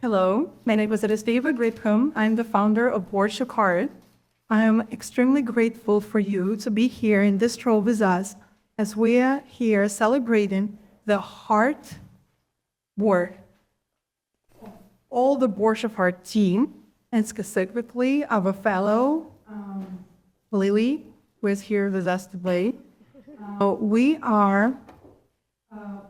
Hello, my name is Anastasia Gudko. I'm the founder of Borshch of Art. I'm extremely grateful for you to be here in this role with us as we are here celebrating the hard work of all the Borshch of Art team, and specifically our fellow, Lily, who is here with us today.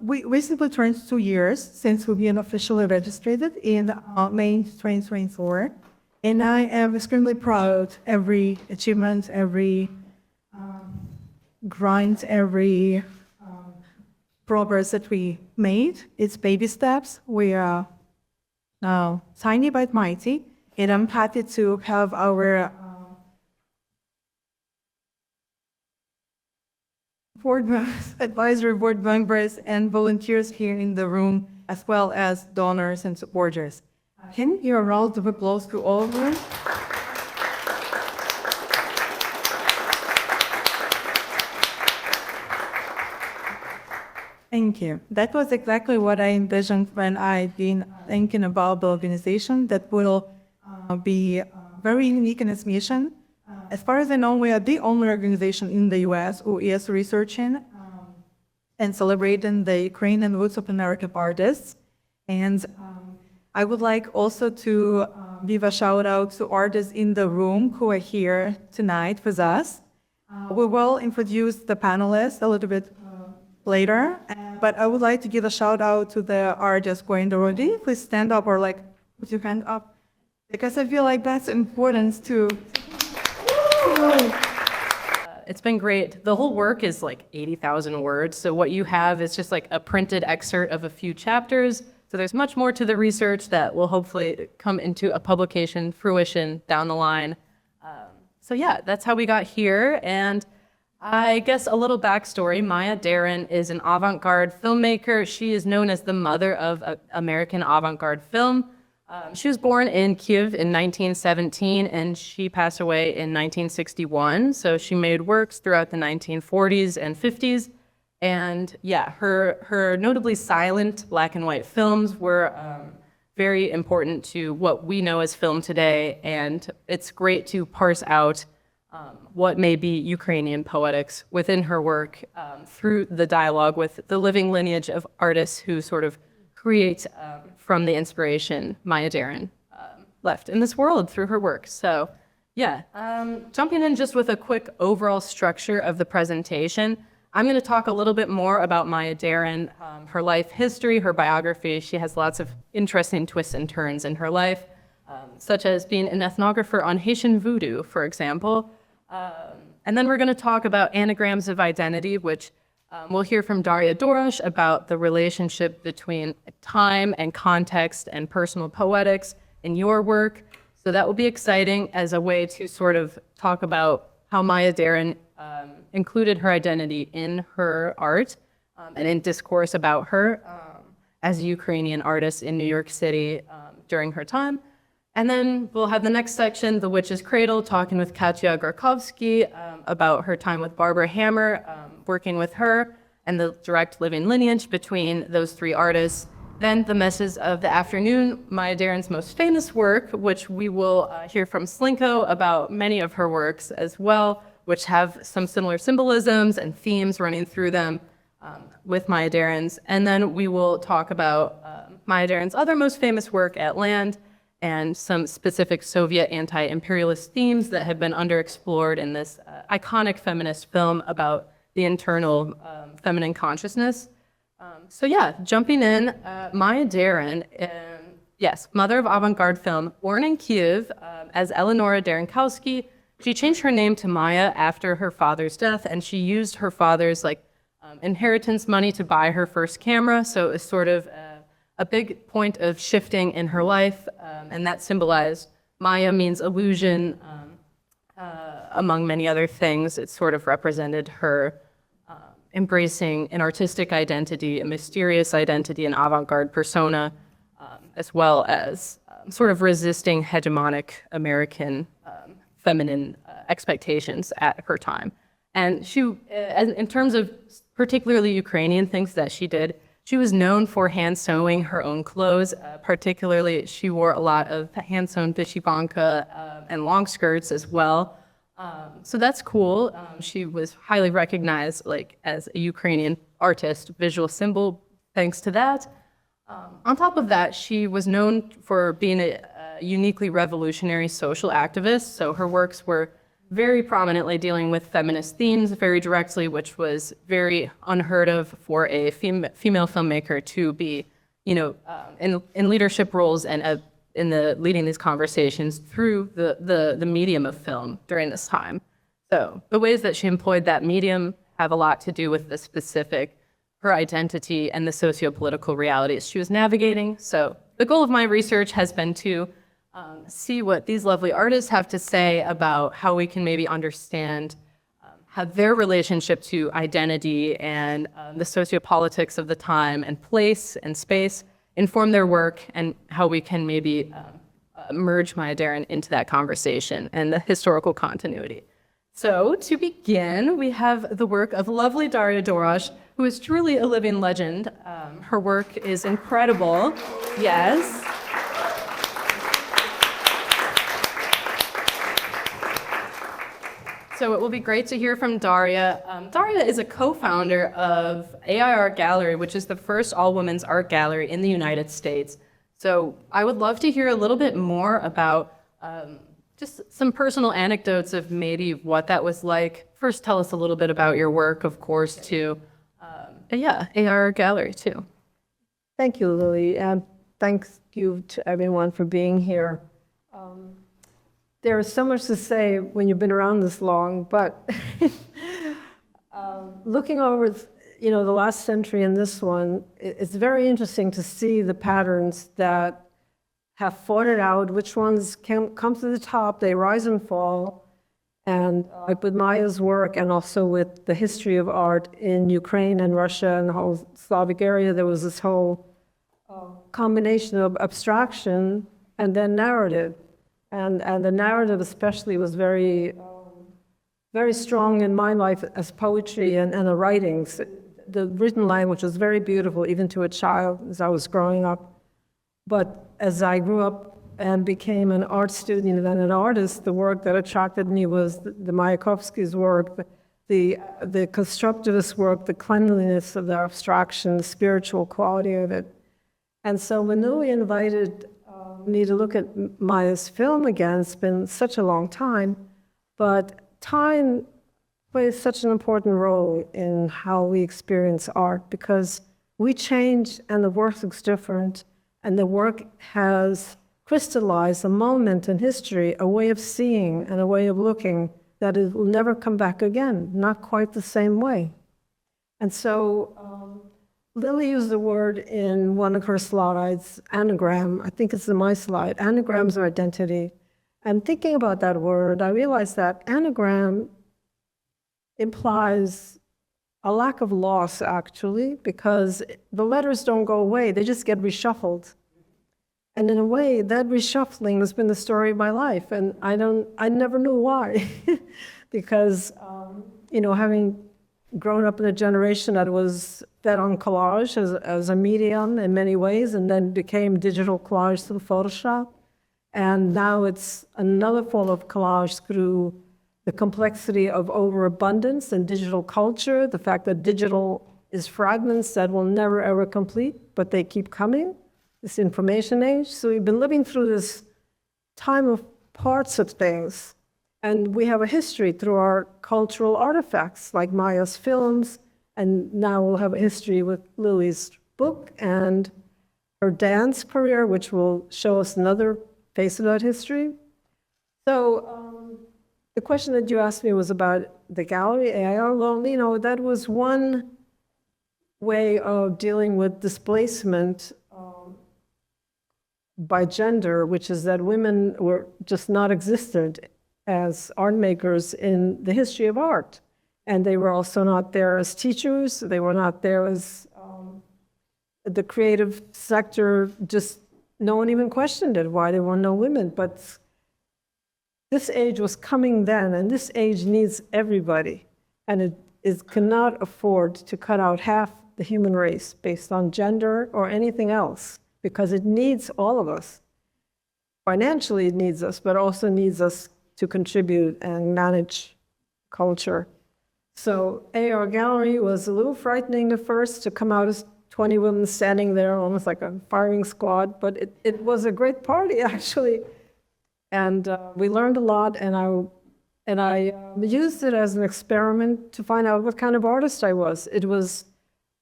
We recently turned 2 years since we've been officially registered in May 2024, and I am extremely proud every achievement, every grind, every progress that we made. It's baby steps. We are tiny but mighty, and I'm happy to have our board members, advisory board members, and volunteers here in the room, as well as donors and supporters. Can you hear a round of applause to all of them? Thank you. That was exactly what I envisioned when I've been thinking about the organization that will be very unique in its mission. As far as I know, we are the only organization in the US who is researching and celebrating the Ukrainian roots of American artists. And I would like also to give a shout out to artists in the room who are here tonight with us. We will introduce the panelists a little bit later, but I would like to give a shout out to the artists who are in the room. Please stand up or put your hand up, because I feel like that's important too. It's been great. The whole work is 80,000 words, so what you have is just a printed excerpt of a few chapters. So there's much more to the research that will hopefully come into a publication fruition down the line. So yeah, that's how we got here. And I guess a little backstory. Maya Deren is an avant-garde filmmaker. She is known as the mother of American avant-garde film. She was born in Kyiv in 1917, and she passed away in 1961. So she made works throughout the 1940s and 50s. And yeah, her notably silent black and white films were very important to what we know as film today. And it's great to parse out what may be Ukrainian poetics within her work through the dialogue with the living lineage of artists who sort of create from the inspiration Maya Deren left in this world through her work. So yeah, jumping in just with a quick overall structure of the presentation, I'm going to talk a little bit more about Maya Deren, her life history, her biography. She has lots of interesting twists and turns in her life, such as being an ethnographer on Haitian voodoo, for example. And then we're going to talk about Anagrams of Identity, which we'll hear from Daria Dorosh about the relationship between time and context and personal poetics in your work. So that will be exciting as a way to sort of talk about how Maya Deren included her identity in her art and in discourse about her as a Ukrainian artist in New York City during her time. And then we'll have the next section, The Witch's Cradel, talking with Katya Grokhovsky about her time with Barbara Hammer, working with her, and the direct living lineage between those three artists. Then the messes of the afternoon, Maya Deren's most famous work, which we will hear from Slinko about many of her works as well, which have some similar symbolisms and themes running through them with Maya Deren's. And then we will talk about Maya Deren's other most famous work, At Land, and some specific Soviet anti-imperialist themes that have been underexplored in this iconic feminist film about the internal feminine consciousness. So yeah, jumping in, Maya Deren, yes, mother of avant-garde film, born in Kyiv as Eleonora Derenkowski. She changed her name to Maya after her father's death, and she used her father's inheritance money to buy her first camera. So it was sort of a big point of shifting in her life, and that symbolized Maya means illusion, among many other things. It sort of represented her embracing an artistic identity, a mysterious identity, an avant-garde persona, as well as sort of resisting hegemonic American feminine expectations at her time. And she, in terms of particularly Ukrainian things that she did, She was known for hand sewing her own clothes. Particularly, she wore a lot of hand sewn vyshyvanka and long skirts as well. So that's cool. She was highly recognized as a Ukrainian artist, visual symbol, thanks to that. On top of that, she was known for being a uniquely revolutionary social activist. So her works were very prominently dealing with feminist themes very directly, which was very unheard of for a female filmmaker to be, in leadership roles and leading these conversations through the medium of film during this time. So the ways that she employed that medium have a lot to do with the specific, her identity and the socio-political realities she was navigating. So the goal of my research has been to see what these lovely artists have to say about how we can maybe understand how their relationship to identity and the sociopolitics of the time and place and space inform their work, and how we can maybe merge Maya Deren into that conversation and the historical continuity. So to begin, we have the work of lovely Daria Dorosh, who is truly a living legend. Her work is incredible. Yes. So it will be great to hear from Daria. Daria is a co-founder of AI Art Gallery, which is the first all-women's art gallery in the United States. So I would love to hear a little bit more about just some personal anecdotes of maybe what that was like. First, tell us a little bit about your work, of course, too. AI Art Gallery, too. Thank you, Lily, and thanks you to everyone for being here. There is so much to say when you've been around this long, but looking over, the last century and this one, it's very interesting to see the patterns that have fought it out, which ones come to the top, they rise and fall. And like with Maya's work and also with the history of art in Ukraine and Russia and the whole Slavic area, there was this whole combination of abstraction and then narrative. And the narrative especially was very, very strong in my life as poetry and the writings. The written language was very beautiful, even to a child as I was growing up. But as I grew up and became an art student and then an artist, the work that attracted me was the Mayakovsky's work, the constructivist work, the cleanliness of the abstraction, the spiritual quality of it. And so when Lily invited me to look at Maya's film again, it's been such a long time, but time plays such an important role in how we experience art, because we change and the work looks different, and the work has crystallized a moment in history, a way of seeing and a way of looking that it will never come back again, not quite the same way. And so Lily used the word in one of her slides, anagram, I think it's in my slide, Anagrams of Identity. And thinking about that word, I realized that anagram implies a lack of loss, actually, because the letters don't go away, they just get reshuffled. And in a way, that reshuffling has been the story of my life, and I never knew why. Because, having grown up in a generation that was fed on collage as a medium in many ways, and then became digital collage through Photoshop. And now it's another form of collage through the complexity of overabundance and digital culture, the fact that digital is fragments that will never ever complete, but they keep coming, this information age. So we've been living through this time of parts of things. And we have a history through our cultural artifacts, like Maya's films, and now we'll have a history with Lily's book and her dance career, which will show us another face of that history. So the question that you asked me was about the gallery, AIR. Well, that was one way of dealing with displacement by gender, which is that women were just not existent as art makers in the history of art. And they were also not there as teachers. They were not there as the creative sector. Just no one even questioned it, why there were no women. But this age was coming then, and this age needs everybody. And it cannot afford to cut out half the human race based on gender or anything else, because it needs all of us. Financially, it needs us, but also needs us to contribute and manage culture. So AR Gallery was a little frightening at first to come out as 20 women standing there, almost like a firing squad, but it was a great party, actually. And we learned a lot, and I used it as an experiment to find out what kind of artist I was.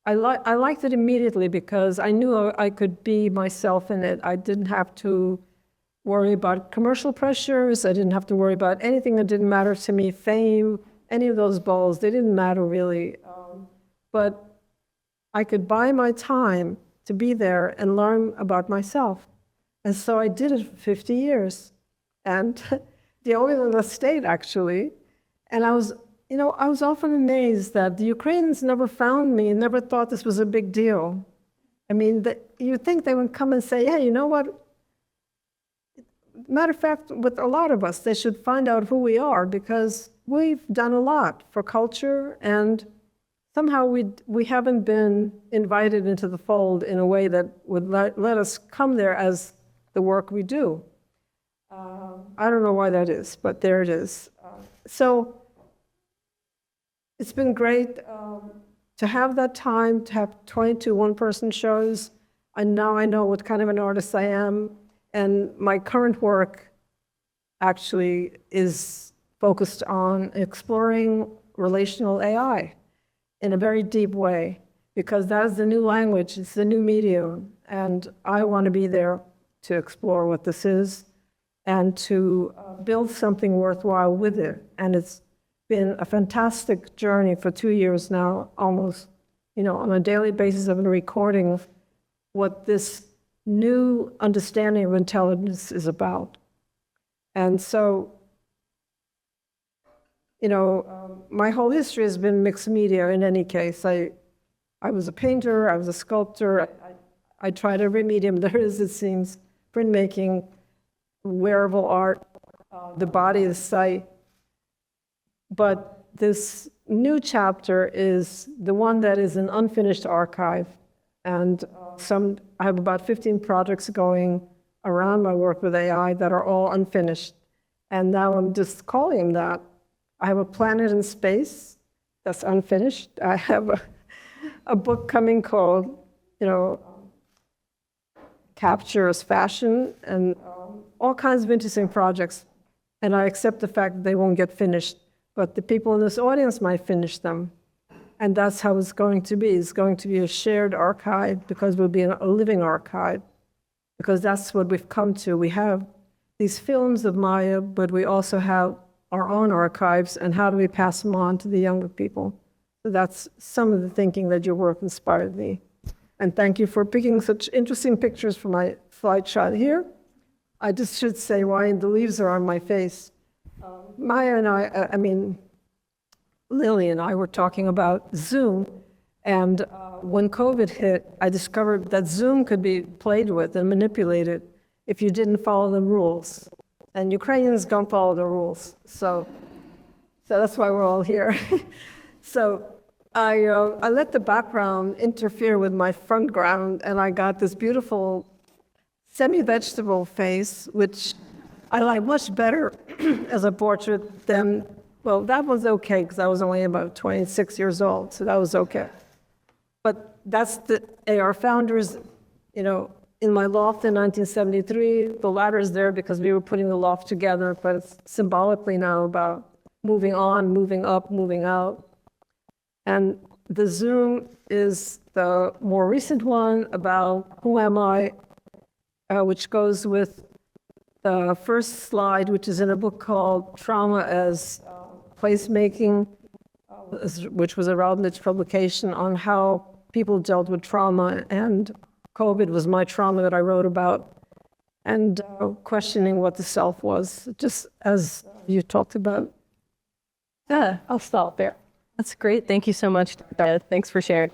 I liked it immediately because I knew I could be myself in it. I didn't have to worry about commercial pressures. I didn't have to worry about anything that didn't matter to me, fame, any of those balls. They didn't matter really. But I could buy my time to be there and learn about myself. And so I did it for 50 years. And the only one that stayed, actually. And I was often amazed that the Ukrainians never found me and never thought this was a big deal. I mean, you'd think they would come and say, yeah, you know what? Matter of fact, with a lot of us, they should find out who we are, because we've done a lot for culture, and somehow we haven't been invited into the fold in a way that would let us come there as the work we do. I don't know why that is, but there it is. So it's been great to have that time, to have 22 one-person shows. And now I know what kind of an artist I am. And my current work actually is focused on exploring relational AI in a very deep way, because that is the new language, it's the new medium. And I want to be there to explore what this is and to build something worthwhile with it. And it's been a fantastic journey for 2 years now, almost, on a daily basis. I've been recording what this new understanding of intelligence is about. And so, my whole history has been mixed media in any case. I was a painter, I was a sculptor, I tried every medium there is, it seems, printmaking, wearable art, the body, the sight. But this new chapter is the one that is an unfinished archive. And I have about 15 projects going around my work with AI that are all unfinished. And now I'm just calling them that. I have a planet in space that's unfinished. I have a book coming called, Capture as Fashion, and all kinds of interesting projects. And I accept the fact that they won't get finished, but the people in this audience might finish them. And that's how it's going to be. It's going to be a shared archive, because we'll be a living archive, because that's what we've come to. We have these films of Maya, but we also have our own archives, and how do we pass them on to the younger people? So that's some of the thinking that your work inspired me. And thank you for picking such interesting pictures for my slide shot here. I just should say why the leaves are on my face. Maya and Lily and I were talking about Zoom, and when COVID hit, I discovered that Zoom could be played with and manipulated if you didn't follow the rules. And Ukrainians don't follow the rules, so that's why we're all here. So I let the background interfere with my front ground, and I got this beautiful semi-vegetable face, which I like much better as a portrait than, well, that was okay, because I was only about 26 years old, so that was okay. But that's the AR founders, in my loft in 1973. The ladder is there because we were putting the loft together, but it's symbolically now about moving on, moving up, moving out. And the Zoom is the more recent one about who am I, which goes with the first slide, which is in a book called Trauma as Placemaking, which was a Routledge publication on how people dealt with trauma, and COVID was my trauma that I wrote about, and questioning what the self was, just as you talked about. Yeah, I'll stop there. that's great. Thank you so much, Daria. Thanks for sharing.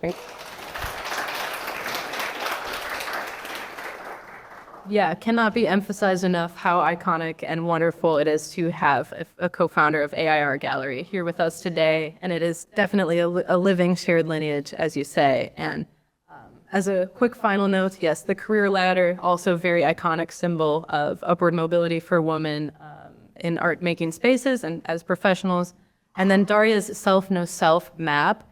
Yeah, cannot be emphasized enough how iconic and wonderful it is to have a co-founder of AIR Gallery here with us today. And it is definitely a living shared lineage, as you say. And as a quick final note, yes, the career ladder, also very iconic symbol of upward mobility for women in art making spaces and as professionals. And then Daria's self-no-self map.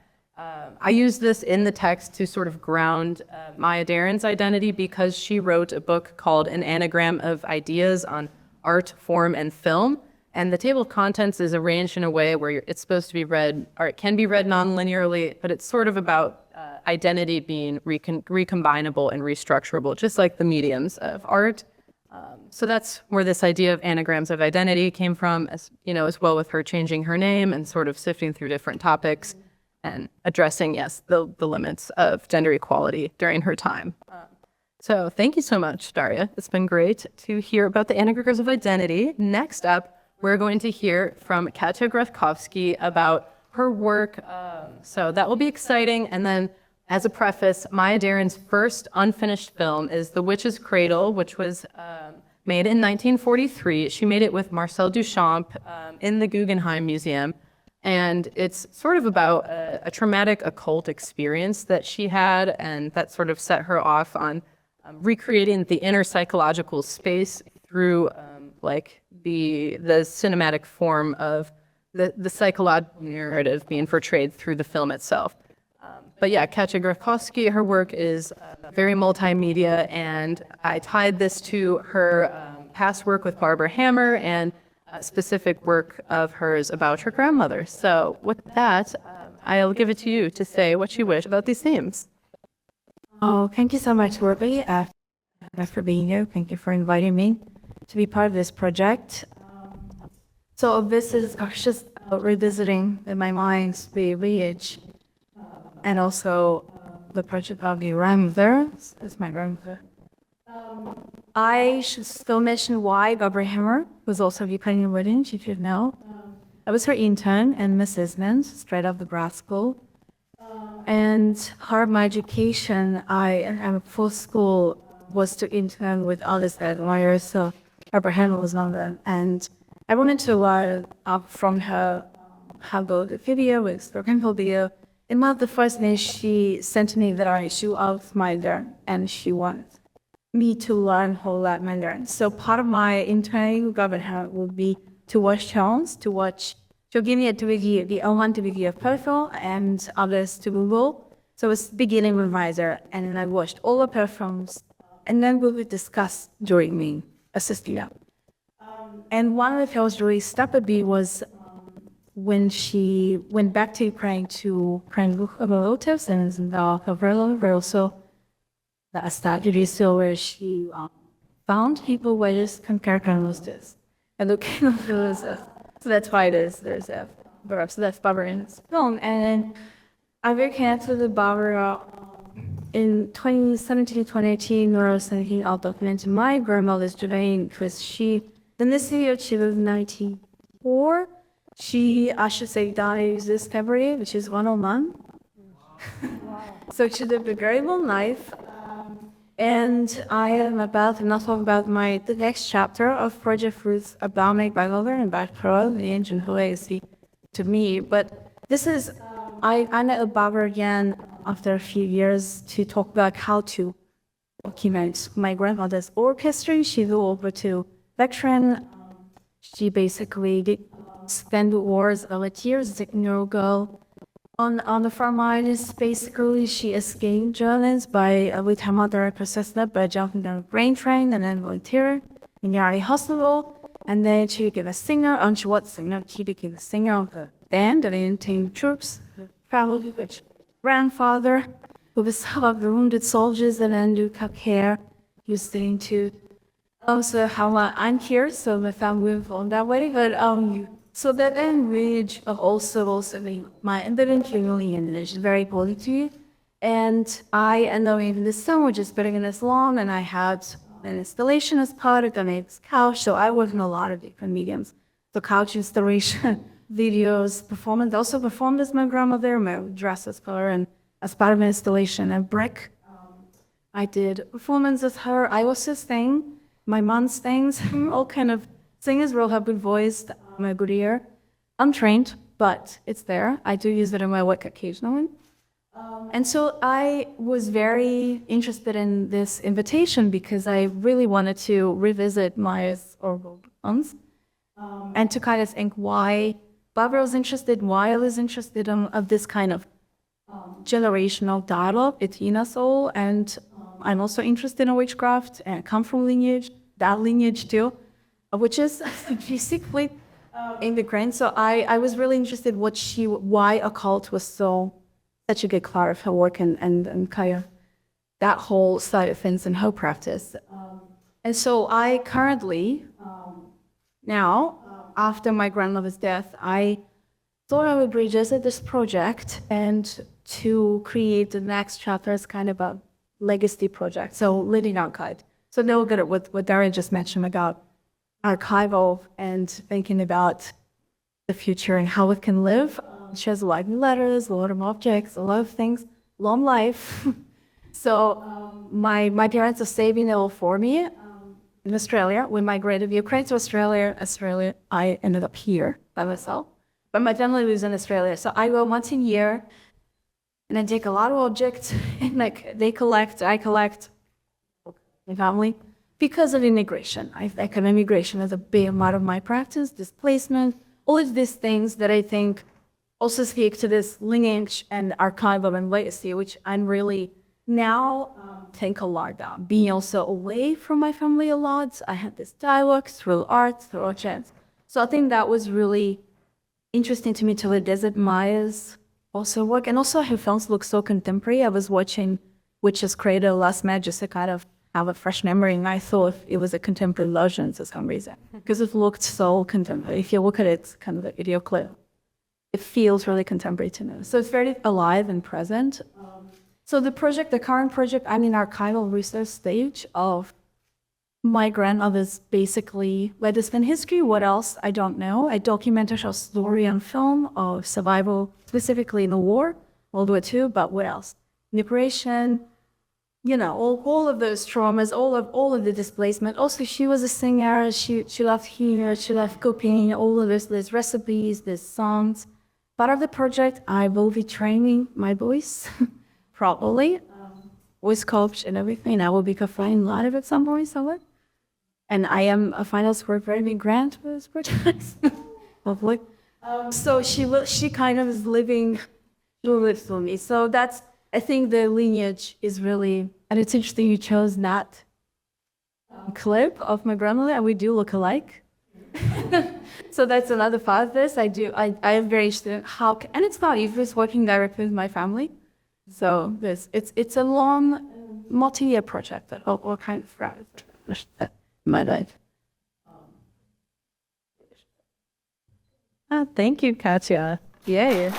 I use this in the text to sort of ground Maya Deren's identity because she wrote a book called An Anagram of Ideas on Art, Form, and Film. And the table of contents is arranged in a way where it's supposed to be read, or it can be read non-linearly, but it's sort of about identity being recombinable and restructurable, just like the mediums of art. So that's where this idea of anagrams of identity came from, as well with her changing her name and sort of sifting through different topics and addressing, yes, the limits of gender equality during her time. So thank you so much, Daria. It's been great to hear about the anagrams of identity. Next up, we're going to hear from Katya Grokhovsky about her work. So that will be exciting. And then as a preface, Maya Deren's first unfinished film is The Witch's Cradel, which was made in 1943. She made it with Marcel Duchamp in the Guggenheim Museum. And it's sort of about a traumatic occult experience that she had, and that sort of set her off on recreating the inner psychological space through like the cinematic form of the psychological narrative being portrayed through the film itself. But yeah, Katya Grokhovsky, her work is very multimedia, and I tied this to her past work with Barbara Hammer and specific work of hers about her grandmother. So with that, I'll give it to you to say what you wish about these themes. Oh, thank you so much, Lily, for being here. Thank you for inviting me to be part of this project. So this is just revisiting in my mind the lineage and also the project of the grandmother. It's my grandmother. I should still mention why Barbara Hammer was also a Ukrainian wedding, if you know. I was her intern and Mrs. Mans, straight out of the grad school. And part of my education, I full school was to intern with artists and lawyers, so Barbara Hammer was one of them. And I wanted to learn from her how to the video with the clinical video. And one of the first things she sent to me that I should out Mandarin, and she wanted me to learn whole lot Mandarin. So part of my interning with Barbara Hammer would be to watch films, she'll give me a DVD, I want DVD of Perfil and others to Google. So it's beginning reviser, and then I watched all of her films, and then we would discuss during me assisting them. And one of the films really stuck with me was when she went back to Ukraine to Ukraine relatives and the also the Anastasia, where she found people where just compared this and looking at those. So that's why there's a verb. So that's Barbara in this film. And then I very connected with Barbara in 2017, 2018, or I was thinking I'll document my grandmother's domain because in this year she was 94. I should say, died this February, which is 101. So she lived a very long life. And I am about to not talk about the next chapter of Project Fruits about my grandmother and about her, the ancient legacy to me. But this is, I met Barbara again after a few years to talk about how to document my grandmother's work history. She flew over to veteran. She basically did spend wars of a years, 16-year-old girl. On the front lines, basically, she escaped Germans with her mother possessed by jumping down a grain train and then volunteered in the hospital. And then she became a singer, and she became a singer of the band of the Indian troops, family with grandfather, who was some of the wounded soldiers, and then do care. He was saying to also how I'm here, so my family moved on that way, but so that language of also my independent family and it's very important to you. And I ended up in this song, which is better than this long, and I had an installation as part of the couch. So I worked in a lot of different mediums. So couch installation, videos, performance. I also performed as my grandmother, my dress as color, and as part of my installation, a brick I did performance with her. I also sing. My mom sings. All kind of singers will have good voice, a good ear. I'm trained, but it's there. I do use it in my work occasionally. And so I was very interested in this invitation because I really wanted to revisit Maya's oral poems and to kind of think why Barbara was interested, why I was interested in of this kind of generational dialogue between us all. And I'm also interested in witchcraft and I come from lineage, that lineage too, which is basically immigrant. So I was really interested why occult was such a good part of her work and kind of that whole side of things in her practice. And so I currently, now, after my grandmother's death, I thought I would revisit this project and to create the next chapter as kind of a legacy project, so living archived. So now we're good at what Daria just mentioned about archival and thinking about the future and how it can live. She has a lot of letters, a lot of objects, a lot of things, long life. So my parents are saving it all for me in Australia. We migrated Ukraine to Australia. I ended up here by myself. But my family lives in Australia. So I go once a year and I take a lot of objects and like they collect, I collect, my family, because of immigration. I reckon immigration is a big part of my practice, displacement, all of these things that I think also speak to this lineage and archival and legacy, which I'm really now think a lot about. Being also away from my family a lot, I had this dialogue through art, through objects. So I think that was really interesting to me to revisit Maya's also work. And also her films look so contemporary. I was watching Witch Cradel last night just to kind of have a fresh memory, and I thought it was a contemporary version for some reason, because it looked so contemporary. If you look at it, kind of the video clip, it feels really contemporary to me. So it's very alive and present. So the current project, I'm in archival research stage of my grandmother's basically medicine history. What else? I don't know. I documented her story on film of survival, specifically in the war, World War II, but what else? Liberation, you know, all of those traumas, all of the displacement. Also, she was a singer. She loved humor. She loved cooking. All of these recipes, these songs. Part of the project, I will be training my voice properly with coach and everything. I will be confined live at some point somewhere. And I am a finalist for a very big grant for this project, hopefully. So she kind of is living through me. So that's, I think the lineage is really, and it's interesting you chose that clip of my grandmother, and we do look alike. So that's another part of this. I am very interested in how, and it's not even just working directly with my family. So it's a long, multi-year project that all kind of finish my life. Thank you, Katya. Yay.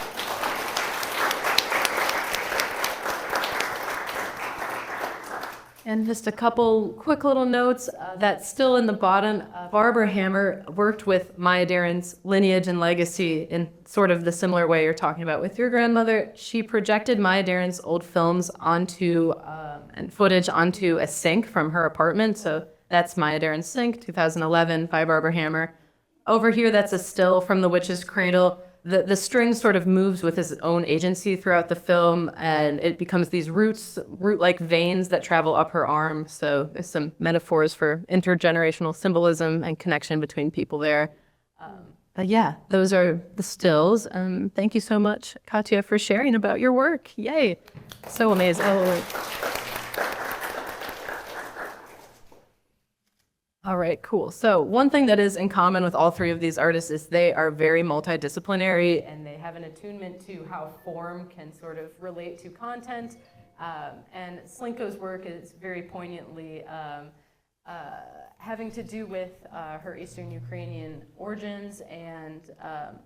And just a couple quick little notes that's still in the bottom. Barbara Hammer worked with Maya Deren's lineage and legacy in sort of the similar way you're talking about with your grandmother. She projected Maya Deren's old films onto and footage onto a sink from her apartment. So that's Maya Deren's Sink, 2011 by Barbara Hammer. Over here, that's a still from The Witch's Cradle. The string sort of moves with his own agency throughout the film, and it becomes these root-like veins that travel up her arm. So there's some metaphors for intergenerational symbolism and connection between people there. But yeah, those are the stills. Thank you so much, Katya, for sharing about your work. Yay. So amazing. All right, cool. So one thing that is in common with all three of these artists is they are very multidisciplinary, and they have an attunement to how form can sort of relate to content. And Slinko's work is very poignantly having to do with her Eastern Ukrainian origins and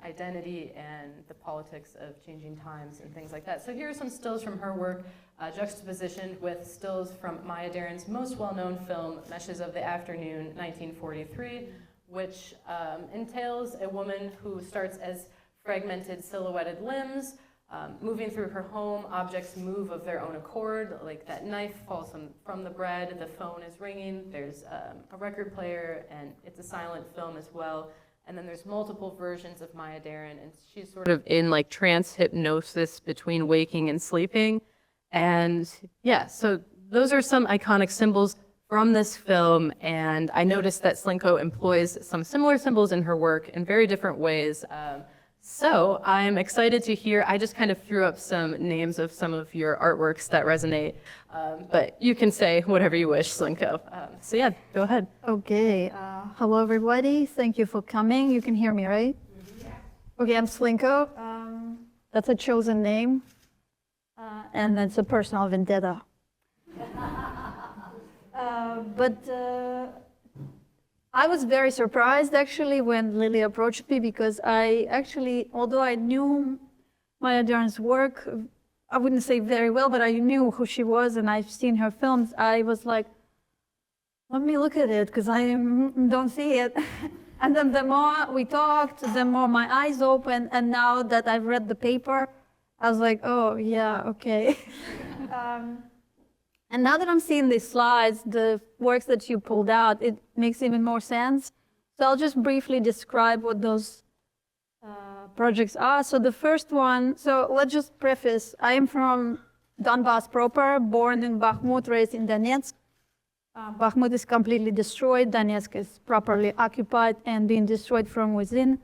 identity and the politics of changing times and things like that. So here are some stills from her work, juxtapositioned with stills from Maya Deren's most well-known film, Meshes of the Afternoon, 1943, which entails a woman who starts as fragmented, silhouetted limbs, moving through her home, objects move of their own accord, like that knife falls from the bread, the phone is ringing, there's a record player, and it's a silent film as well. And then there's multiple versions of Maya Deren, and she's sort of in like trance hypnosis between waking and sleeping. And yeah, so those are some iconic symbols from this film, and I noticed that Slinko employs some similar symbols in her work in very different ways. So I'm excited to hear, I just kind of threw up some names of some of your artworks that resonate, but you can say whatever you wish, Slinko. So yeah, go ahead. Okay, hello everybody. Thank you for coming. You can hear me, right? Okay, I'm Slinko. That's a chosen name, and that's a personal vendetta. But I was very surprised actually when Lily approached me, because I actually, although I knew Maya Deren's work, I wouldn't say very well, but I knew who she was and I've seen her films. I was like, let me look at it, because I don't see it. And then the more we talked, the more my eyes opened. And now that I've read the paper, I was like, oh, yeah, okay. And now that I'm seeing these slides, the works that you pulled out, it makes even more sense. So I'll just briefly describe what those projects are. So the first one, so let's just preface, I am from Donbass proper, born in Bakhmut, raised in Donetsk. Bakhmut is completely destroyed. Donetsk is properly occupied and being destroyed from within.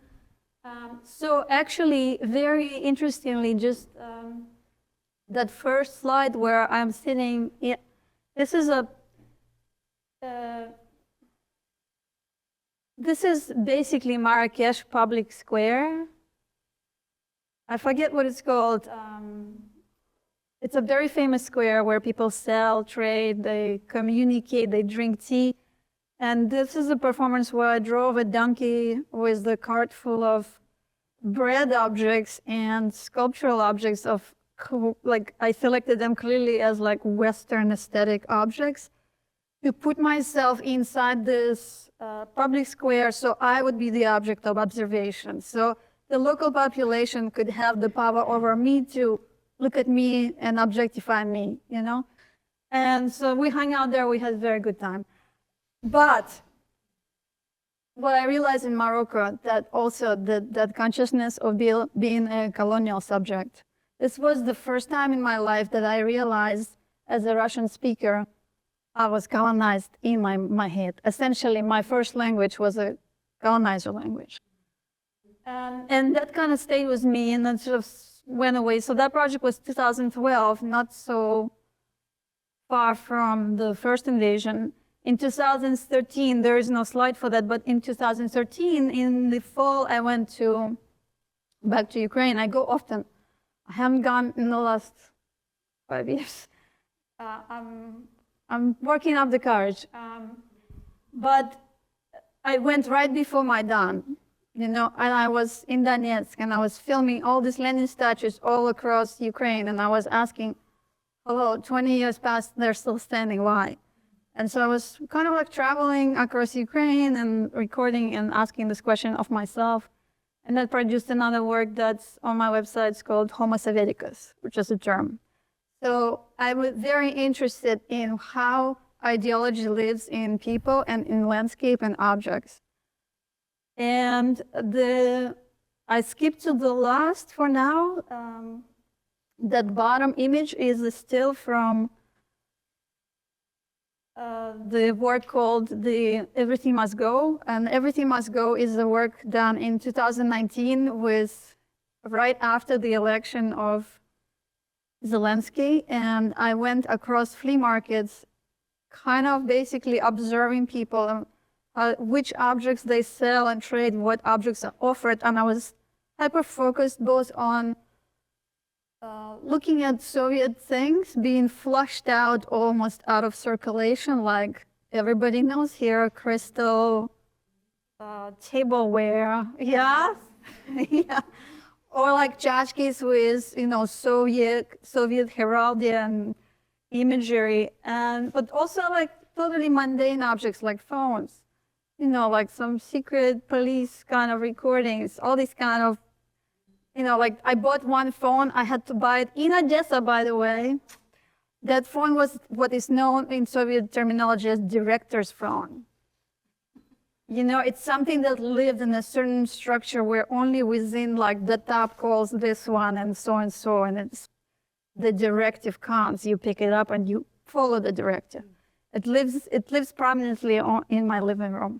So actually, very interestingly, just that first slide where I'm sitting, this is this is basically Marrakesh Public Square. I forget what it's called. It's a very famous square where people sell, trade, they communicate, they drink tea. And this is a performance where I drove a donkey with the cart full of bread objects and sculptural objects of, like, I selected them clearly as like Western aesthetic objects to put myself inside this public square so I would be the object of observation. So the local population could have the power over me to look at me and objectify me, you know? And so we hung out there, we had a very good time. But what I realized in Morocco, that also that consciousness of being a colonial subject. This was the first time in my life that I realized, as a Russian speaker, I was colonized in my head. Essentially, my first language was a colonizer language. And that kind of stayed with me and then sort of went away. So that project was 2012, not so far from the first invasion. In 2013, there is no slide for that, but in 2013, in the fall, I went back to Ukraine. I go often. I haven't gone in the last 5 years. I'm working up the courage. But I went right before Maidan, you know, and I was in Donetsk, and I was filming all these Lenin statues all across Ukraine, and I was asking, hello, 20 years passed, they're still standing, why? And so I was kind of like traveling across Ukraine and recording and asking this question of myself. And that produced another work that's on my website. It's called Homo Soveticus, which is a term. So I was very interested in how ideology lives in people and in landscape and objects. And I skipped to the last for now. That bottom image is a still from the work called Everything Must Go. And Everything Must Go is a work done in 2019 right after the election of Zelensky. And I went across flea markets, kind of basically observing people, which objects they sell and trade, what objects are offered. And I was hyper-focused both on looking at Soviet things being flushed out, almost out of circulation, like everybody knows here, crystal, tableware, yeah, yeah, or like tchotchkes with, you know, Soviet heraldic imagery, but also like totally mundane objects like phones, you know, like some secret police kind of recordings, all these kind of you know, like I bought one phone, I had to buy it in Odessa, by the way. That phone was what is known in Soviet terminology as director's phone. You know, it's something that lived in a certain structure where only within like the top calls this one and so, and it's the directive comes. You pick it up and you follow the directive. It lives prominently in my living room.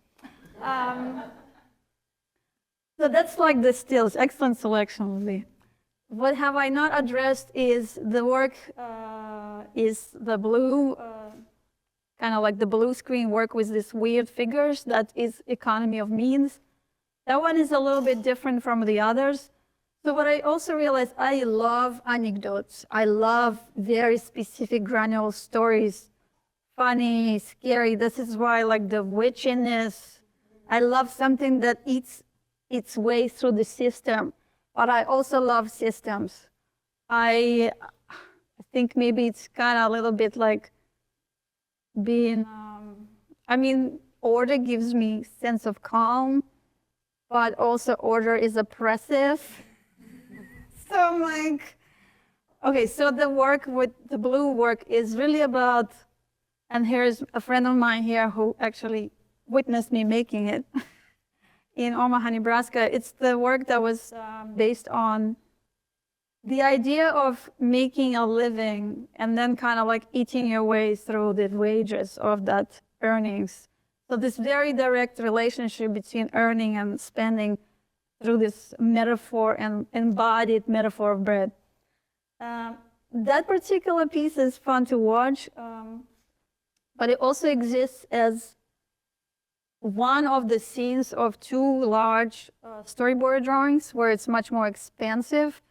So that's like the stills. Excellent selection, Lily. What have I not addressed is the work, is the blue, kind of like the blue screen work with these weird figures. That is economy of means. That one is a little bit different from the others. So what I also realized, I love anecdotes. I love very specific granular stories, funny, scary. This is why like the witchiness, I love something that eats its way through the system. But I also love systems. I think maybe it's kind of a little bit like being, I mean, order gives me sense of calm, but also order is oppressive. So I'm like, okay, so the work with the blue work is really about, and here's a friend of mine here who actually witnessed me making it. In Omaha, Nebraska, it's the work that was based on the idea of making a living and then kind of like eating your way through the wages of that earnings. So this very direct relationship between earning and spending through this metaphor and embodied metaphor of bread. That particular piece is fun to watch, but it also exists as one of the scenes of two large storyboard drawings where it's much more expansive.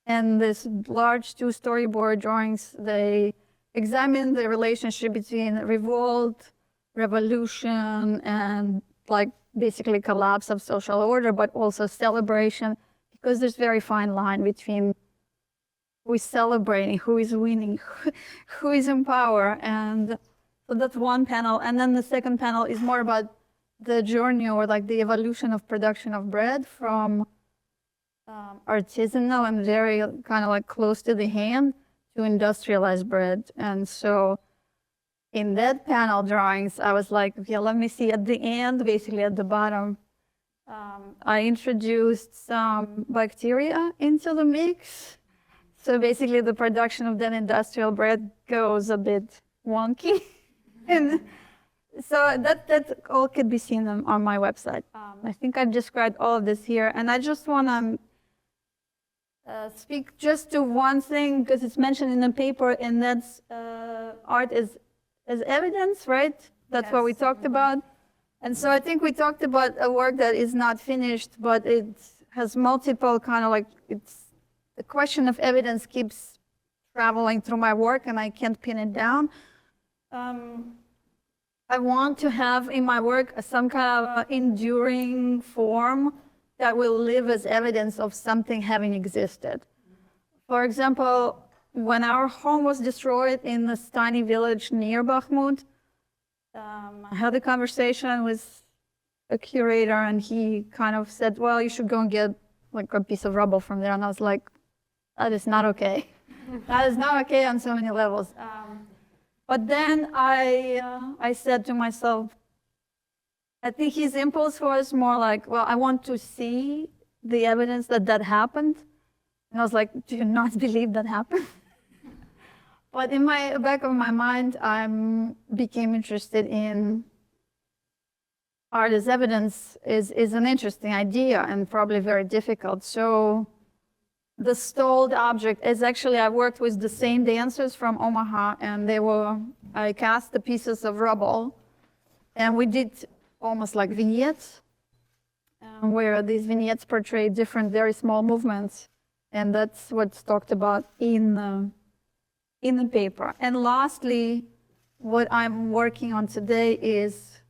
And this large two storyboard drawings, they examine the relationship between revolt, revolution, and like basically collapse of social order, but also celebration, because there's very fine line between who is celebrating, who is winning, who is in power. And so that's one panel. And then the second panel is more about the journey or like the evolution of production of bread from artisanal and very kind of like close to the hand to industrialized bread. And so in that panel drawings, I was like, okay, let me see at the end, basically at the bottom, I introduced some bacteria into the mix. So basically the production of that industrial bread goes a bit wonky. And so that all could be seen on my website. I think I've described all of this here, and I just want to speak just to one thing because it's mentioned in the paper, and that's art as evidence, right? That's what we talked about. And so I think we talked about a work that is not finished, but it has multiple kind of like, it's the question of evidence keeps traveling through my work, and I can't pin it down. I want to have in my work some kind of enduring form that will live as evidence of something having existed. For example, when our home was destroyed in this tiny village near Bakhmut, I had a conversation with a curator, and he kind of said, well, you should go and get like a piece of rubble from there. And I was like, that is not okay. That is not okay on so many levels. But then I said to myself, I think his impulse was more like, well, I want to see the evidence that that happened. And I was like, do you not believe that happened? But in my back of my mind, I became interested in art as evidence is an interesting idea and probably very difficult. So the stalled object is actually, I worked with the same dancers from Omaha, and I cast the pieces of rubble, and we did almost like vignettes, where these vignettes portray different very small movements, and that's what's talked about in the paper. And lastly, what I'm working on today is,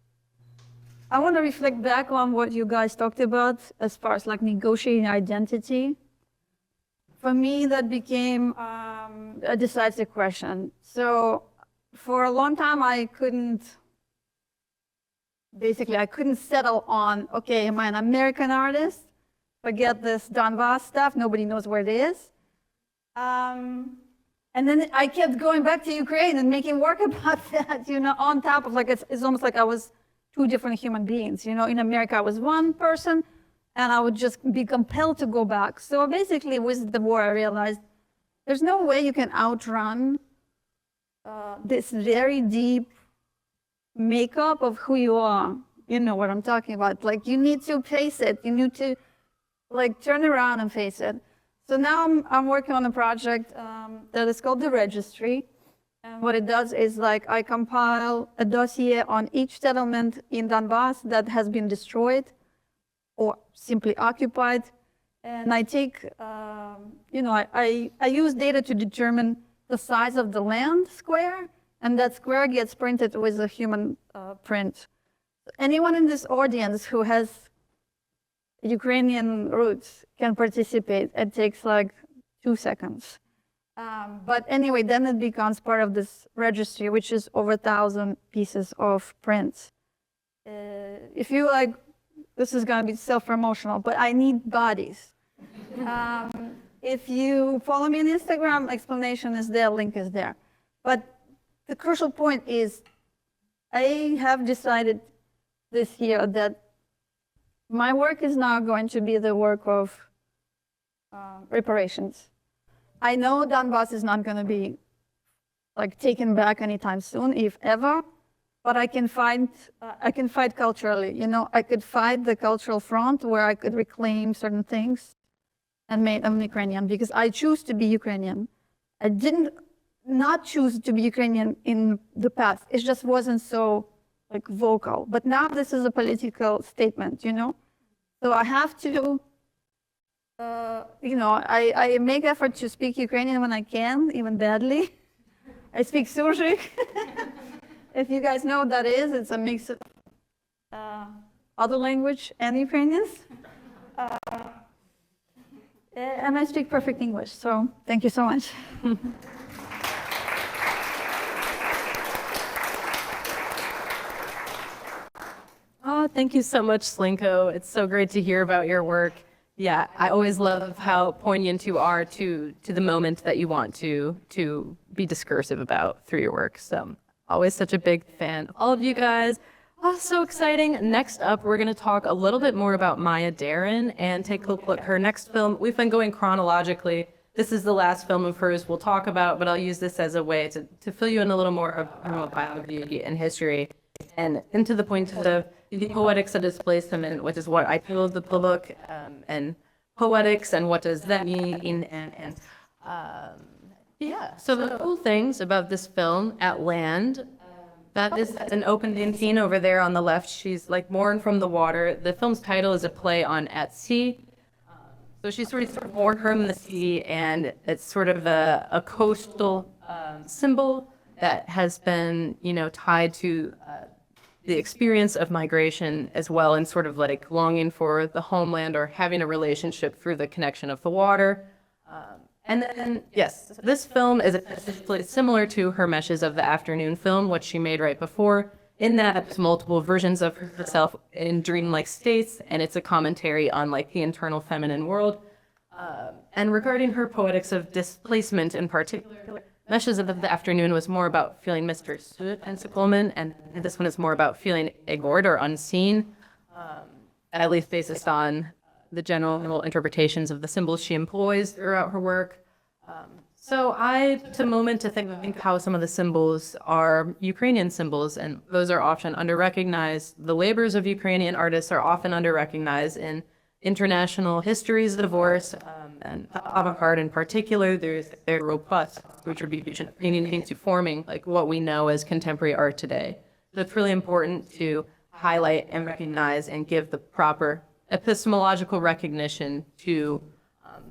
I want to reflect back on what you guys talked about as far as like negotiating identity. For me, that became a decisive question. So for a long time, I couldn't settle on, okay, am I an American artist? forget this Donbass stuff. Nobody knows where it is. And then I kept going back to Ukraine and making work about that, on top of it's almost like I was two different human beings. In America, I was one person, and I would just be compelled to go back. So basically, with the war, I realized there's no way you can outrun this very deep makeup of who you are. You know what I'm talking about. Like, you need to face it. You need to, turn around and face it. So now I'm working on a project that is called the Registry. And what it does is, I compile a dossier on each settlement in Donbass that has been destroyed or simply occupied. And I take, I use data to determine the size of the land square, and that square gets printed with a human print. Anyone in this audience who has Ukrainian roots can participate. It takes 2 seconds. But anyway, then it becomes part of this registry, which is over 1,000 pieces of prints. If you this is going to be self-promotional, but I need bodies. If you follow me on Instagram, explanation is there, link is there. But the crucial point is I have decided this year that my work is now going to be the work of reparations. I know Donbass is not going to be taken back anytime soon, if ever. But I can fight culturally. I could fight the cultural front where I could reclaim certain things and make them Ukrainian because I choose to be Ukrainian. I didn't not choose to be Ukrainian in the past. It just wasn't so vocal. But now this is a political statement, So I have to, I make effort to speak Ukrainian when I can, even badly. I speak Surzik. If you guys know what that is, it's a mix of other language and Ukrainians. And I speak perfect English, so thank you so much. Oh, thank you so much, Slinko. It's so great to hear about your work. Yeah, I always love how poignant you are to the moment that you want to be discursive about through your work. So always such a big fan of all of you guys. Oh, so exciting. Next up, we're going to talk a little bit more about Maya Deren and take a look at her next film. We've been going chronologically. This is the last film of hers we'll talk about, but I'll use this as a way to fill you in a little more of biography and history and into the point of the Poetics of Displacement, which is what I titled the book, and poetics and what does that mean, and yeah. So the cool things about this film, At Land, that is an opening scene over there on the left. She's born from the water. The film's title is a play on At Sea. So she's sort of born from the sea, and it's sort of a coastal symbol that has been, tied to the experience of migration as well, and sort of longing for the homeland or having a relationship through the connection of the water. And then, yes, this film is essentially similar to her Meshes of the Afternoon film, which she made right before. In that, it's multiple versions of herself in dreamlike states, and it's a commentary on the internal feminine world. And regarding her Poetics of Displacement in particular, Meshes of the Afternoon was more about feeling misunderstood and Coleman, and this one is more about feeling ignored or unseen, at least based on the general interpretations of the symbols she employs throughout her work. So I took a moment to think how some of the symbols are Ukrainian symbols, and those are often under-recognized. The labors of Ukrainian artists are often under-recognized in international histories of divorce, and avant-garde in particular. There's their robust contribution to forming what we know as contemporary art today. So it's really important to highlight and recognize and give the proper epistemological recognition to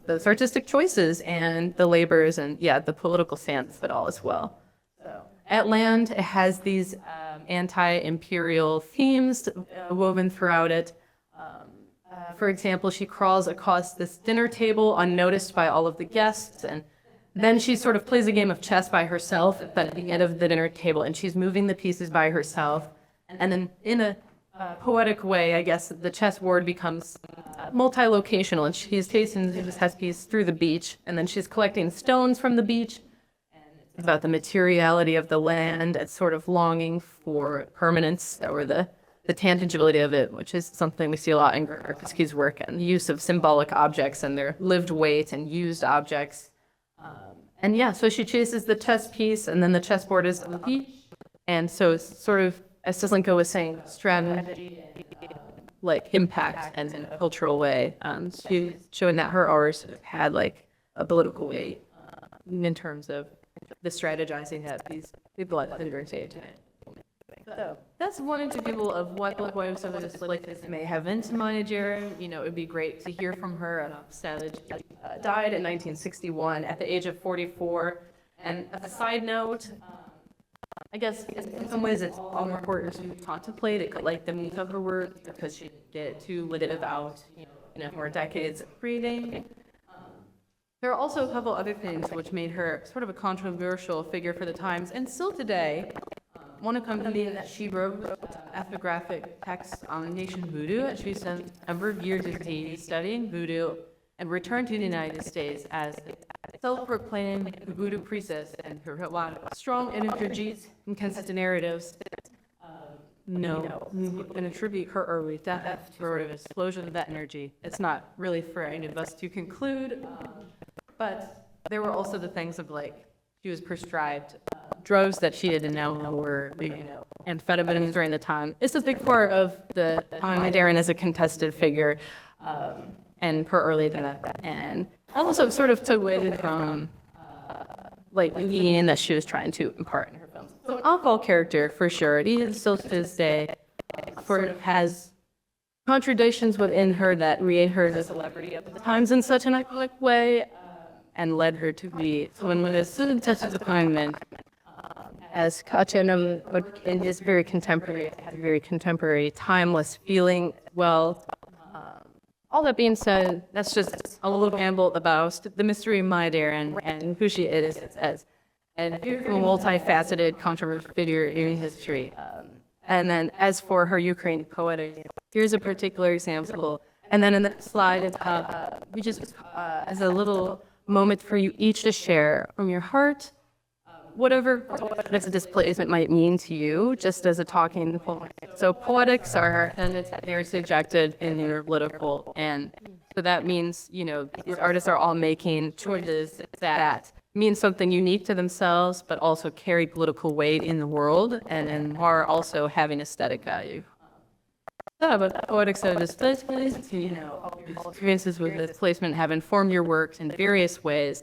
those artistic choices and the labors and, the political stance of it all as well. So At Land, it has these anti-imperial themes woven throughout it. For example, she crawls across this dinner table unnoticed by all of the guests, and then she sort of plays a game of chess by herself at the end of the dinner table, and she's moving the pieces by herself. And then in a poetic way, I guess, the chessboard becomes multi-locational, and she's chasing this chess piece through the beach, and then she's collecting stones from the beach, and it's about the materiality of the land and sort of longing for permanence or the tangibility of it, which is something we see a lot in Grokhovsky's work, and the use of symbolic objects and their lived weight and used objects. And yeah, so she chases the chess piece, and then the chessboard is on the beach. And so it's sort of, as Slinko was saying, strategy, like impact, and in a cultural way. She's showing that her art had like a political weight in terms of the strategizing that these people at the stage had. So that's one example of what the Poetics of Displacement may have been to Maya Deren. You know, it would be great to hear from her. Savage died in 1961 at the age of 44. And as a side note, I guess in some ways it's all more important to contemplate it, like the meaning of her work, because she did to live out, for decades of reading. There are also a couple other things which made her sort of a controversial figure for the times, and still today. One accompanying that she wrote ethnographic texts on nation voodoo, and she spent a number of years in Haiti studying voodoo and returned to the United States as a self-proclaimed voodoo priestess, and her a lot of strong energies and consistent narratives. And attribute her early death to sort of an explosion of that energy. It's not really for any of us to conclude, but there were also the things of like, she was prescribed drugs that she didn't know were, amphetamines during the time. It's a big part of the Maya Deren as a contested figure, and her early death, and also sort of took away from like the meaning that she was trying to impart in her films. So an alcohol character for sure. It is still to this day sort of has contradictions within her that made her the celebrity of the times in such an iconic way, and led her to be someone with a certain touch of disappointment. As Katya in his very contemporary, timeless feeling. Well, all that being said, that's just a little ramble about the mystery of Maya Deren and who she is as a multifaceted, controversial figure in history. And then as for her Ukrainian poetic, here's a particular example. And then in the slide, it's, we just, as a little moment for you each to share from your heart, whatever Poetics of Displacement might mean to you, just as a talking point. So poetics are, and they're subjected and they're political, and so that means, these artists are all making choices that mean something unique to themselves, but also carry political weight in the world, and are also having aesthetic value. Yeah, but Poetics of Displacement, experiences with displacement have informed your works in various ways.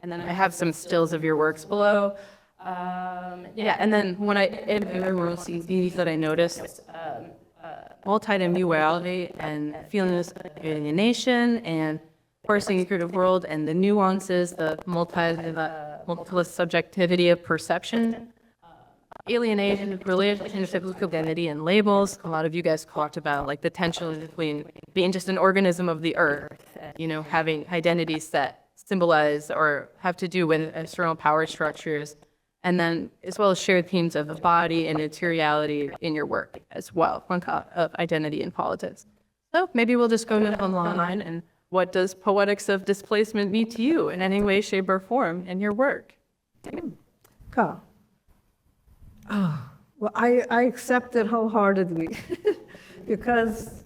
And then I have some stills of your works below. And then when everyone sees these that I noticed, multidimensionality and feelings of alienation and parsing the creative world and the nuances, the multiple subjectivity of perception, alienation, relationship with identity and labels. A lot of you guys talked about like the tension between being just an organism of the earth, having identities that symbolize or have to do with external power structures, and then as well as shared themes of the body and materiality in your work as well, of identity and politics. So maybe we'll just go online and what does Poetics of Displacement mean to you in any way, shape, or form in your work? Cool. Oh, well, I accept it wholeheartedly because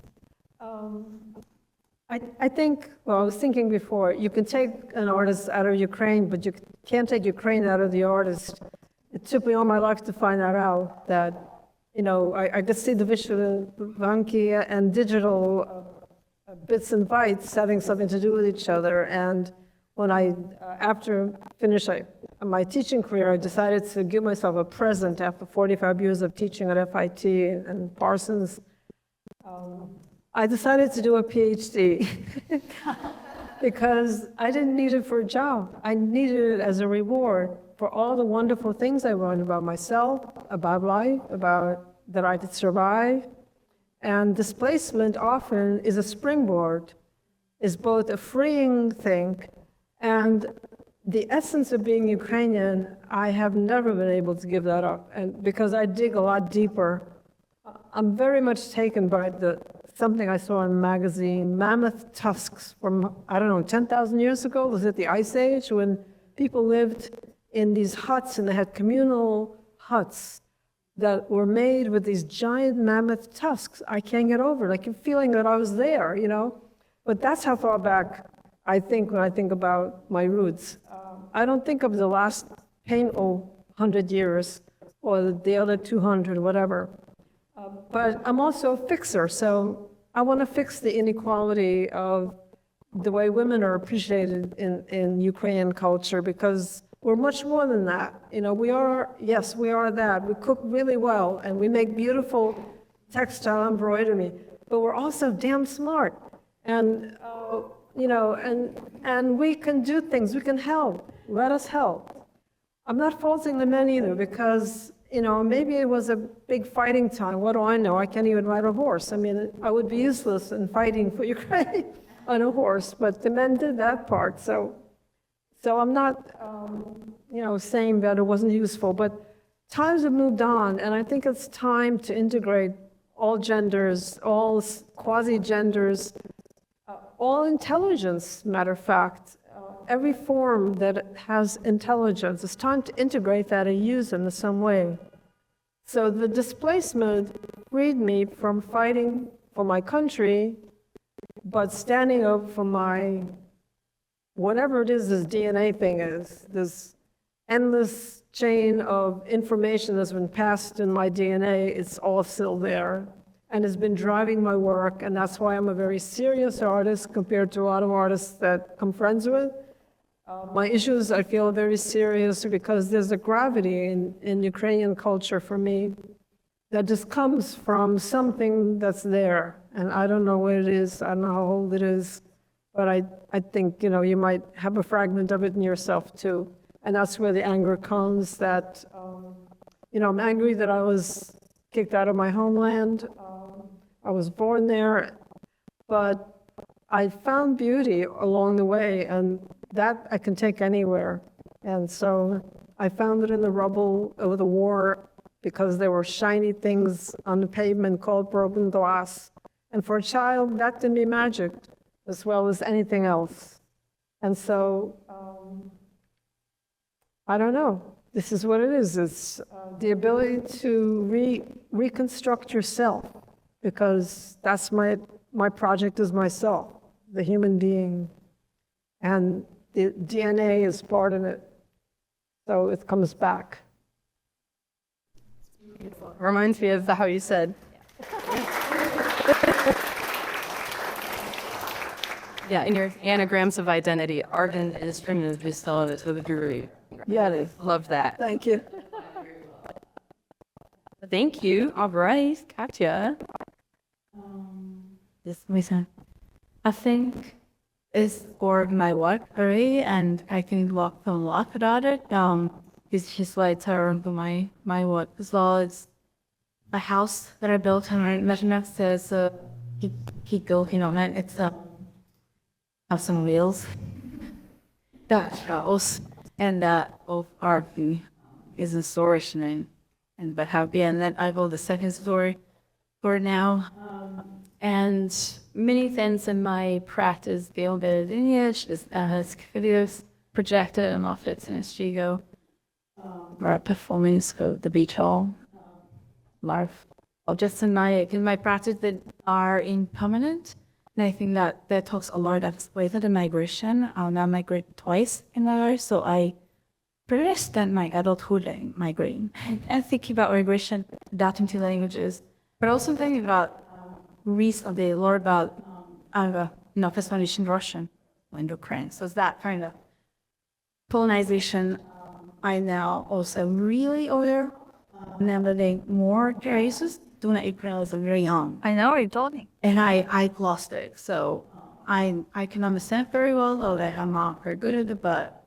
I think, well, I was thinking before, you can take an artist out of Ukraine, but you can't take Ukraine out of the artist. It took me all my life to find that out, that, I could see the visual, Vanki and digital bits and bytes having something to do with each other. And when after finish my teaching career, I decided to give myself a present after 45 years of teaching at FIT and Parsons. I decided to do a PhD because I didn't need it for a job. I needed it as a reward for all the wonderful things I learned about myself, about life, about that I could survive. And displacement often is a springboard, is both a freeing thing and the essence of being Ukrainian. I have never been able to give that up, and because I dig a lot deeper I'm very much taken by something I saw in a magazine, mammoth tusks from, I don't know, 10,000 years ago. Was it the Ice Age when people lived in these huts and they had communal huts that were made with these giant mammoth tusks? I can't get over it. I keep feeling that I was there, you know? But that's how far back I think when I think about my roots. I don't think of the last painful 100 years or the other 200, whatever. But I'm also a fixer, so I want to fix the inequality of the way women are appreciated in Ukrainian culture, because we're much more than that. You know, we are, yes, we are that. We cook really well, and we make beautiful textile embroidery, but we're also damn smart. And, you know, and we can do things, we can help. Let us help. I'm not faulting the men either, because you know, maybe it was a big fighting time. What do I know? I can't even ride a horse. I mean, I would be useless in fighting for Ukraine on a horse, but the men did that part. So I'm not, you know, saying that it wasn't useful, but times have moved on, and I think it's time to integrate all genders, all quasi-genders, all intelligence, matter of fact. Every form that has intelligence, it's time to integrate that and use them in some way. So the displacement freed me from fighting for my country, but standing up for my, whatever it is this DNA thing is, this endless chain of information that's been passed in my DNA, it's all still there. And it's been driving my work, and that's why I'm a very serious artist compared to a lot of artists that I'm friends with. My issues, I feel, are very serious because there's a gravity in Ukrainian culture for me that just comes from something that's there. And I don't know what it is, I don't know how old it is, but I think, you know, you might have a fragment of it in yourself too. And that's where the anger comes that, you know, I'm angry that I was kicked out of my homeland. I was born there, but I found beauty along the way, and that I can take anywhere. And so I found it in the rubble of the war because there were shiny things on the pavement called broken glass. And for a child, that can be magic as well as anything else. And so, I don't know. This is what it is. It's the ability to reconstruct yourself, because that's my project is myself, the human being. And the DNA is part of it, so it comes back. Reminds me of how you said. Yeah, in your Anagrams of Identity, art and instrument is still in it to the degree. Yeah, it is. Love that. Thank you. Thank you. All right, Katya. This reason, I think it's for my work, really, and I can talk a lot about it. It's just like turn to my work as well. It's a house that I built, and Meshach says he built, you know, and it's have some wheels that house, and that of art is a storage and but happy, and then I built the second story for now. And many things in my practice deal with lineage, videos projected and offered in Chigo, or a performance of the beach hall, life, or just in my practice that are impermanent. And I think that talks a lot of ways of the migration. I'll now migrate twice in my life, so I pretty much spent my adulthood migrating. And thinking about migration, adapting to languages, but also thinking about recently a lot about first foundation Russian and Ukraine. So it's that kind of colonization. I now also really aware navigating more cases doing it Ukraine was very young. I know, you told me. And I lost it. So I can understand very well, although I'm not very good at it, but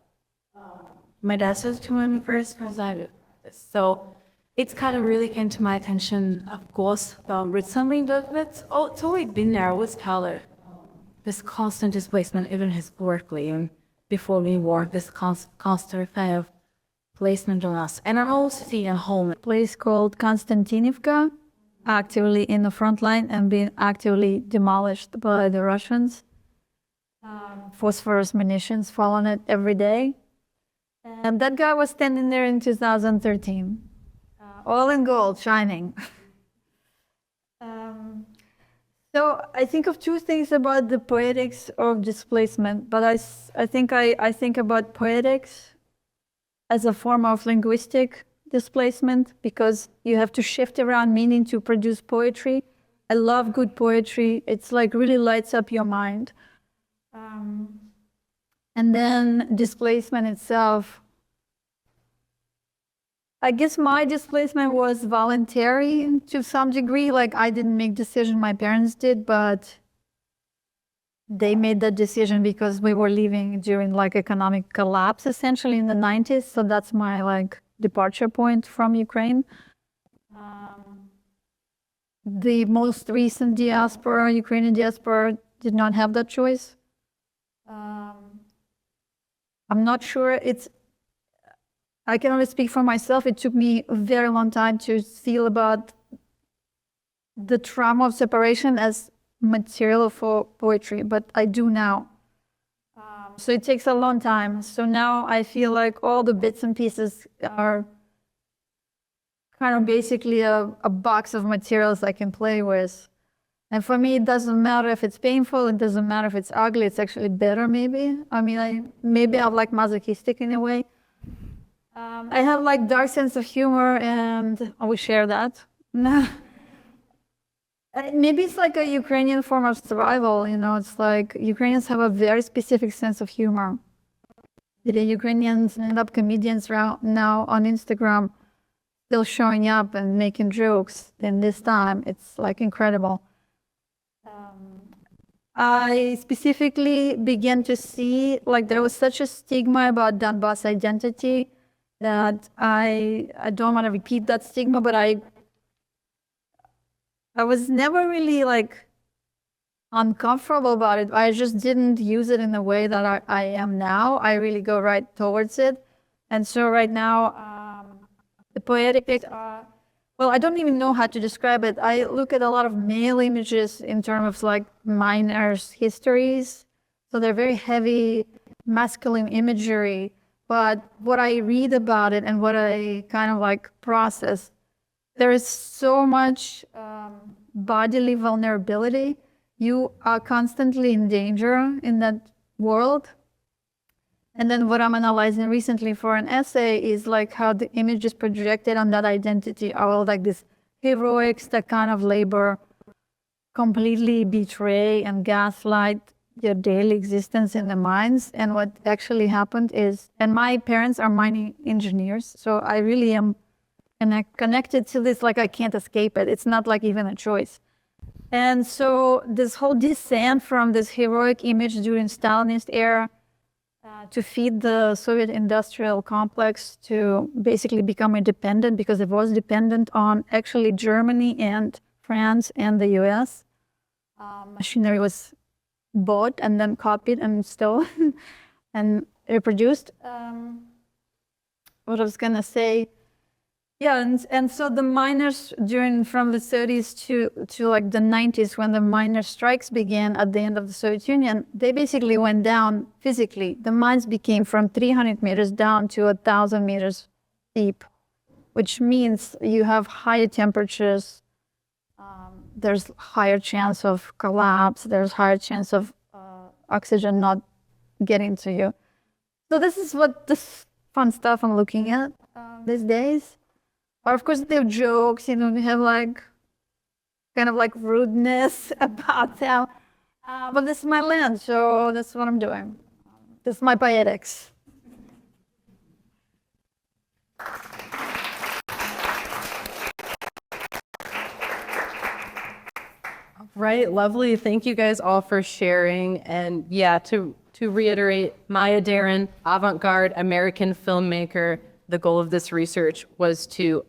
my dad says to me first because I did this. So it's kind of really came to my attention, of course, recently, but it's always been there with color. This constant displacement, even historically, and before we war, this constant kind of placement on us. And I'm also seeing a home. Place called Konstantinivka. actively in the front line and being actively demolished by the Russians. Phosphorus munitions fall on it every day. And that guy was standing there in 2013, all in gold, shining. So I think of two things about the poetics of displacement, but I think about poetics as a form of linguistic displacement, because you have to shift around meaning to produce poetry. I love good poetry. It's like really lights up your mind. And then displacement itself. I guess my displacement was voluntary to some degree. Like, I didn't make decision, my parents did, but they made that decision because we were living during like economic collapse essentially in the 90s. So that's my like departure point from Ukraine. The most recent diaspora, Ukrainian diaspora, did not have that choice. I'm not sure I can only speak for myself. It took me a very long time to feel about the trauma of separation as material for poetry, but I do now. So it takes a long time. So now I feel like all the bits and pieces are kind of basically a box of materials I can play with. And for me, it doesn't matter if it's painful, it doesn't matter if it's ugly, it's actually better maybe. I mean, maybe I'm like masochistic in a way. I have like dark sense of humor, and we share that. Maybe it's like a Ukrainian form of survival, you know, it's like Ukrainians have a very specific sense of humor. The Ukrainians stand-up comedians now on Instagram still showing up and making jokes in this time. It's like incredible. I specifically began to see like there was such a stigma about Donbass identity that I don't want to repeat that stigma, but I was never really like uncomfortable about it. I just didn't use it in the way that I am now. I really go right towards it. And so right now, the poetic, well, I don't even know how to describe it. I look at a lot of male images in terms of like miners' histories. So they're very heavy masculine imagery. But what I read about it and what I kind of like process, there is so much bodily vulnerability. You are constantly in danger in that world. And then what I'm analyzing recently for an essay is like how the images projected on that identity are all like this heroics that kind of labor completely betray and gaslight your daily existence in the mines. And what actually happened is, and my parents are mining engineers, so I really am connected to this, like I can't escape it. It's not like even a choice. And so this whole descent from this heroic image during Stalinist era to feed the Soviet industrial complex to basically become independent, because it was dependent on actually Germany and France and the US. Machinery was bought and then copied and stolen and reproduced. What I was gonna say, yeah, and so the miners from the 30s to like the 90s, when the miner strikes began at the end of the Soviet Union, they basically went down physically. The mines became from 300 meters down to 1,000 meters deep, which means you have higher temperatures, there's higher chance of collapse, there's higher chance of oxygen not getting to you. So this is what this fun stuff I'm looking at these days. Or of course they have jokes, you know, they have like kind of like rudeness about them. But this is my land, so that's what I'm doing. This is my poetics. Right, lovely. Thank you guys all for sharing. And yeah, to reiterate, Maya Deren, avant-garde American filmmaker. The goal of this research was to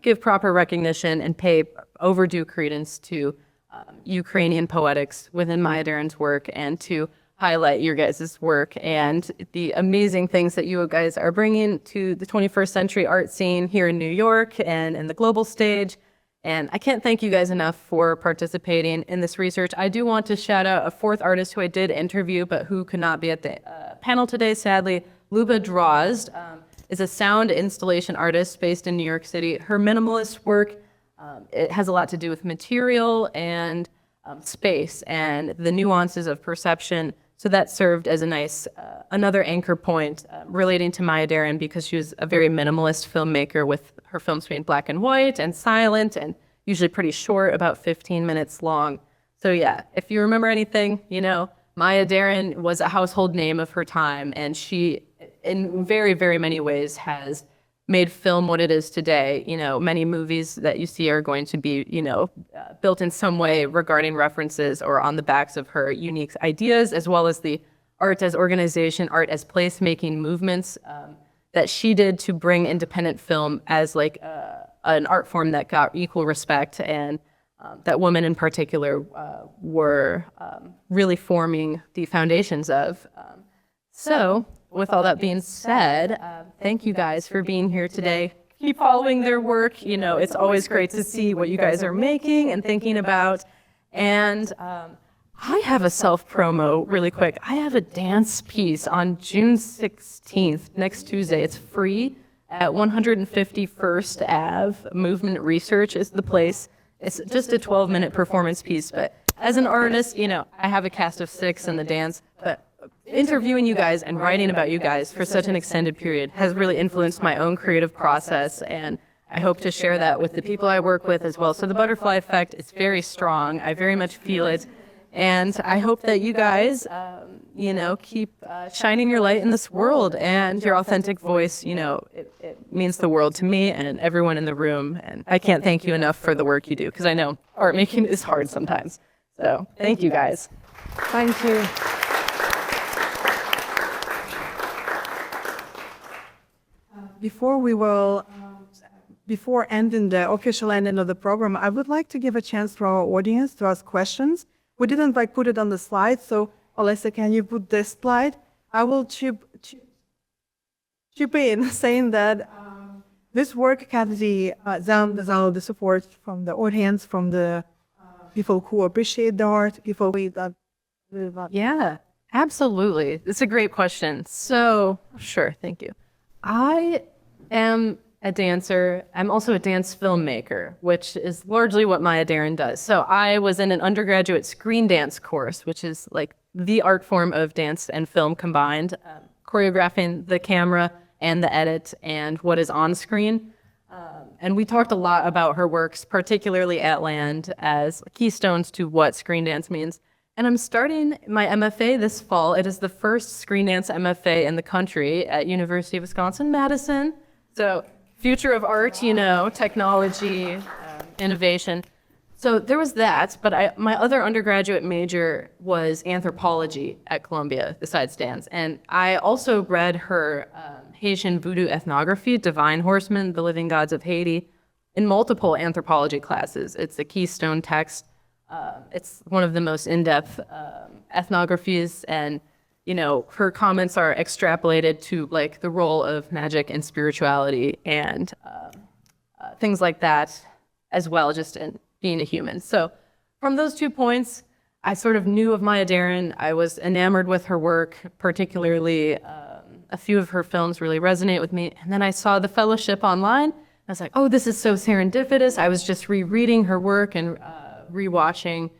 give proper recognition and pay overdue credence to Ukrainian poetics within Maya Deren's work, and to highlight your guys' work and the amazing things that you guys are bringing to the 21st century art scene here in New York and in the global stage. And I can't thank you guys enough for participating in this research. I do want to shout out a fourth artist who I did interview, but who could not be at the panel today, sadly. Luba Drozd is a sound installation artist based in New York City. Her minimalist work, it has a lot to do with material and space and the nuances of perception. So that served as a nice, another anchor point relating to Maya Deren, because she was a very minimalist filmmaker with her films being black and white and silent and usually pretty short, about 15 minutes long. So yeah, if you remember anything, you know, Maya Deren was a household name of her time, and she, in very, very many ways, has made film what it is today. You know, many movies that you see are going to be, you know, built in some way regarding references or on the backs of her unique ideas, as well as the art as organization, art as placemaking movements that she did to bring independent film as like an art form that got equal respect, and that women in particular were really forming the foundations of. So with all that being said, thank you guys for being here today. Keep following their work. You know, it's always great to see what you guys are making and thinking about. And I have a self-promo really quick. I have a dance piece on June 16th, next Tuesday. It's free at 151st Ave. Movement Research is the place. It's just a 12-minute performance piece. But as an artist, you know, I have a cast of 6 in the dance. But interviewing you guys and writing about you guys for such an extended period has really influenced my own creative process, and I hope to share that with the people I work with as well. So the butterfly effect is very strong. I very much feel it, and I hope that you guys, you know, keep shining your light in this world, and your authentic voice, you know, it means the world to me and everyone in the room, and I can't thank you enough for the work you do, because I know art making is hard sometimes. So thank you guys. Thank you. Before ending the official ending of the program, I would like to give a chance to our audience to ask questions. We didn't put it on the slide, so Alessa, can you put this slide? I will chip in saying that this work can be the support from the audience, from the people who appreciate the art, people who Yeah, absolutely. It's a great question. So, sure, thank you. I am a dancer. I'm also a dance filmmaker, which is largely what Maya Deren does. So I was in an undergraduate screen dance course, which is like the art form of dance and film combined, choreographing the camera and the edit and what is on screen. And we talked a lot about her works, particularly at Land, as keystones to what screen dance means. And I'm starting my MFA this fall. It is the first screen dance MFA in the country at University of Wisconsin-Madison. So future of art, you know, technology, innovation. So there was that, but my other undergraduate major was anthropology at Columbia, besides dance. And I also read her Haitian voodoo ethnography, Divine Horsemen, The Living Gods of Haiti, in multiple anthropology classes. It's a keystone text. It's one of the most in-depth ethnographies, and you know, her comments are extrapolated to like the role of magic and spirituality and things like that as well, just in being a human. So from those 2 points, I sort of knew of Maya Deren. I was enamored with her work, particularly a few of her films really resonate with me. And then I saw the fellowship online. I was like, oh, this is so serendipitous. I was just rereading her work and rewatching.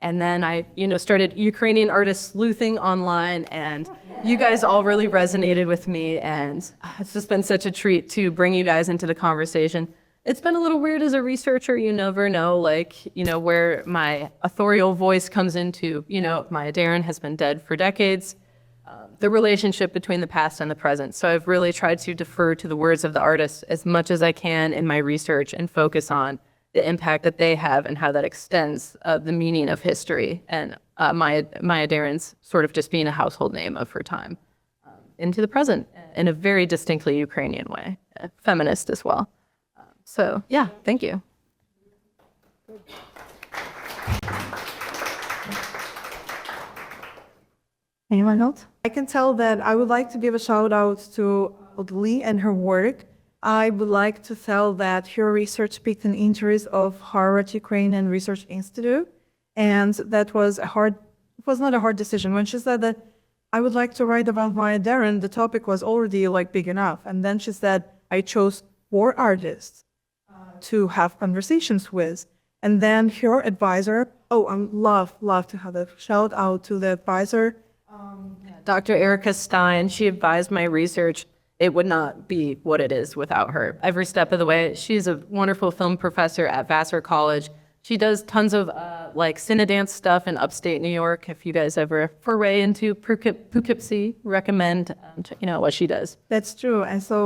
And then I, you know, started Ukrainian artist sleuthing online, and you guys all really resonated with me, and it's just been such a treat to bring you guys into the conversation. It's been a little weird as a researcher. You never know, like, you know, where my authorial voice comes into. You know, Maya Deren has been dead for decades. The relationship between the past and the present. So I've really tried to defer to the words of the artists as much as I can in my research and focus on the impact that they have and how that extends the meaning of history and Maya Deren's sort of just being a household name of her time into the present in a very distinctly Ukrainian way, feminist as well. So yeah, thank you. Anyone else? I can tell that I would like to give a shout out to Lily and her work. I would like to tell that her research piqued an interest of Harvard Ukrainian Research Institute, and that was it was not a hard decision. When she said that I would like to write about Maya Deren, the topic was already like big enough. And then she said, I chose 4 artists to have conversations with. And then her advisor, love to have a shout out to the advisor. Dr. Erica Stein, she advised my research. It would not be what it is without her. Every step of the way. She's a wonderful film professor at Vassar College. She does tons of like Cinedance stuff in upstate New York. If you guys ever foray into Poughkeepsie, recommend checking out what she does. That's true. And so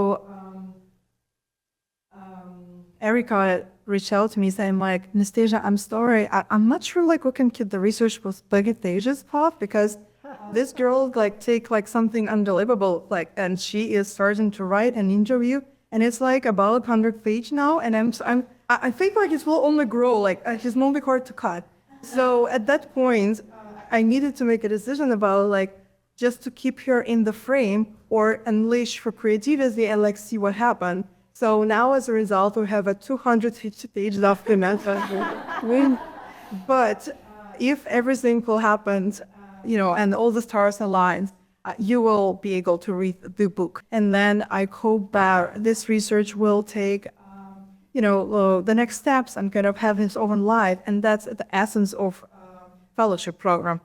Erica reached out to me saying like, Anastasia, I'm sorry. I'm not sure like we can keep the research was pages off because this girl like take like something unbelievable like, and she is starting to write an interview and it's like about 100 pages now. And I think like it will only grow, like it's not be hard to cut. So at that point, I needed to make a decision about like just to keep her in the frame or unleash for creativity and like see what happened. So now as a result, we have a 250-page document. But if everything will happen, you know, and all the stars align, you will be able to read the book. And then I hope that this research will take the next steps and kind of have its own life. And that's the essence of fellowship program.